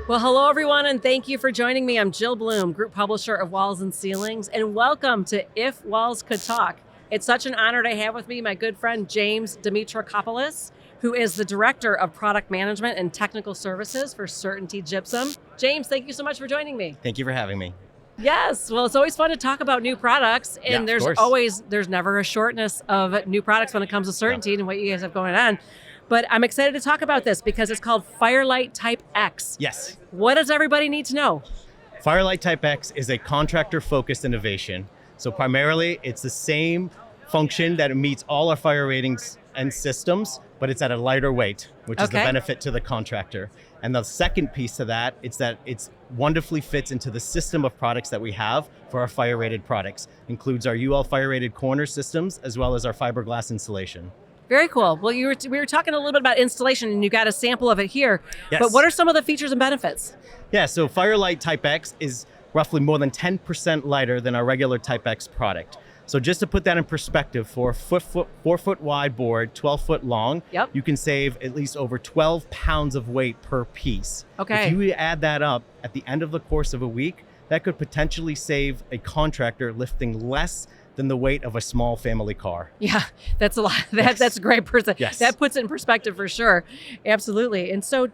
Well, hello everyone, and thank you for joining me. I'm Jill Bloom, Group Publisher of Walls and Ceilings, and welcome to If Walls Could Talk. It's such an honor to have with me my good friend James Dimitrakopoulos, who is the Director of Product Management and Technical Services for CertainTeed Gypsum. James, thank you so much for joining me. Thank you for having me. Yes, well, it's always fun to talk about new products, and Yeah, there's never a shortness of new products when it comes to CertainTeed and what you guys have going on. But I'm excited to talk about this because it's called FireLITE Type X. Yes. What does everybody need to know? FireLITE Type X is a contractor-focused innovation. So primarily, it's the same function that it meets all our fire ratings and systems, but it's at a lighter weight, which is the benefit to the contractor. And the second piece to that, it's that it's wonderfully fits into the system of products that we have for our fire-rated products. Includes our UL fire-rated corner systems, as well as our fiberglass insulation. Very cool. Well, we were talking a little bit about installation, and you got a sample of it here. Yes. But what are some of the features and benefits? Yeah, so FireLITE Type X is roughly more than 10% lighter than our regular Type X product. So just to put that in perspective, for a 4 foot wide board, 12 foot long, you can save at least over 12 pounds of weight per piece. Okay. If you add that up at the end of the course of a week, that could potentially save a contractor lifting less than the weight of a small family car. Yeah, that's a lot. That's a great person. Yes. That puts it in perspective for sure. Absolutely. And so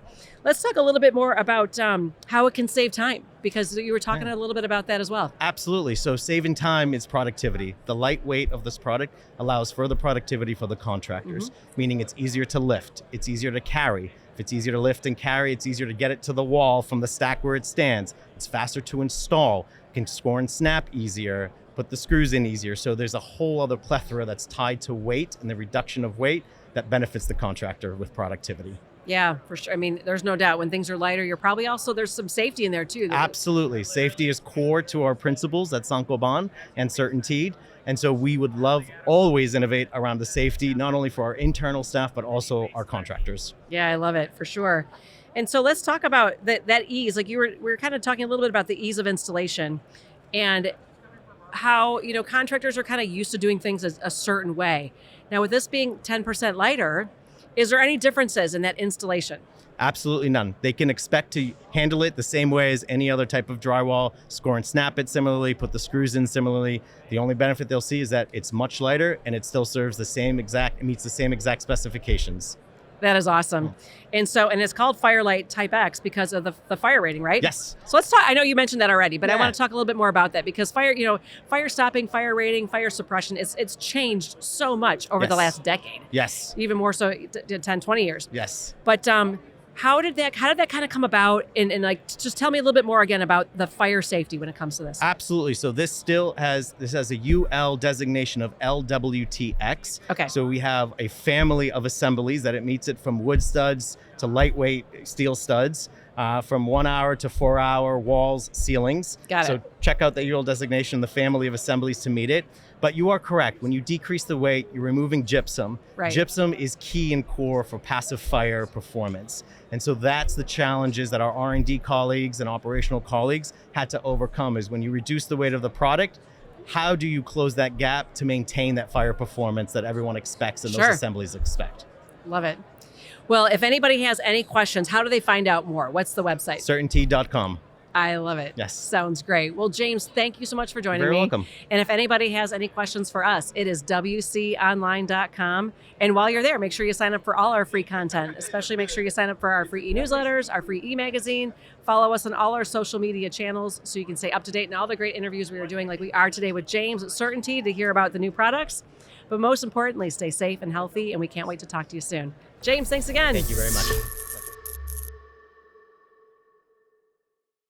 let's talk a little bit more about how it can save time, because you were talking a little bit about that as well. Absolutely. So saving time is productivity. The lightweight of this product allows further productivity for the contractors, meaning it's easier to lift, it's easier to carry. If it's easier to lift and carry, it's easier to get it to the wall from the stack where it stands. It's faster to install, can score and snap easier, put the screws in easier. So there's a whole other plethora that's tied to weight and the reduction of weight that benefits the contractor with productivity. Yeah, for sure. I mean, there's no doubt when things are lighter, you're probably also, there's some safety in there too. Absolutely. Safety is core to our principles at Saint-Gobain and CertainTeed. And so we would love always innovate around the safety, not only for our internal staff, but also our contractors. Yeah, I love it for sure. And so let's talk about that ease. Like we were kind of talking a little bit about the ease of installation and how, contractors are kind of used to doing things a certain way. Now, with this being 10% lighter, is there any differences in that installation? Absolutely none. They can expect to handle it the same way as any other type of drywall, score and snap it similarly, put the screws in similarly. The only benefit they'll see is that it's much lighter and it still serves it meets the same exact specifications. That is awesome. And it's called FireLITE Type X because of the fire rating, right? Yes. So let's talk, I know you mentioned that already, but I want to talk a little bit more about that because fire stopping, fire rating, fire suppression, it's changed so much over the last decade. Yes. Even more so 10, 20 years. Yes. But how did that kind of come about? And just tell me a little bit more again about the fire safety when it comes to this. Absolutely. So this has a UL designation of LWTX. Okay. So we have a family of assemblies that it meets it from wood studs to lightweight steel studs, from 1 hour to 4 hour walls, ceilings. Got it. So check out the UL designation, the family of assemblies to meet it. But you are correct. When you decrease the weight, you're removing gypsum. Right. Gypsum is key and core for passive fire performance. And so that's the challenges that our R&D colleagues and operational colleagues had to overcome is when you reduce the weight of the product, how do you close that gap to maintain that fire performance that everyone expects and those assemblies expect? Love it. Well, if anybody has any questions, how do they find out more? What's the website? CertainTeed.com. I love it. Yes. Sounds great. Well, James, thank you so much for joining me. You're very welcome. And if anybody has any questions for us, it is wconline.com. And while you're there, make sure you sign up for all our free content, especially make sure you sign up for our free e-newsletters, our free e-magazine. Follow us on all our social media channels so you can stay up to date in all the great interviews we are doing like we are today with James at CertainTeed to hear about the new products. But most importantly, stay safe and healthy, and we can't wait to talk to you soon. James, thanks again. Thank you very much.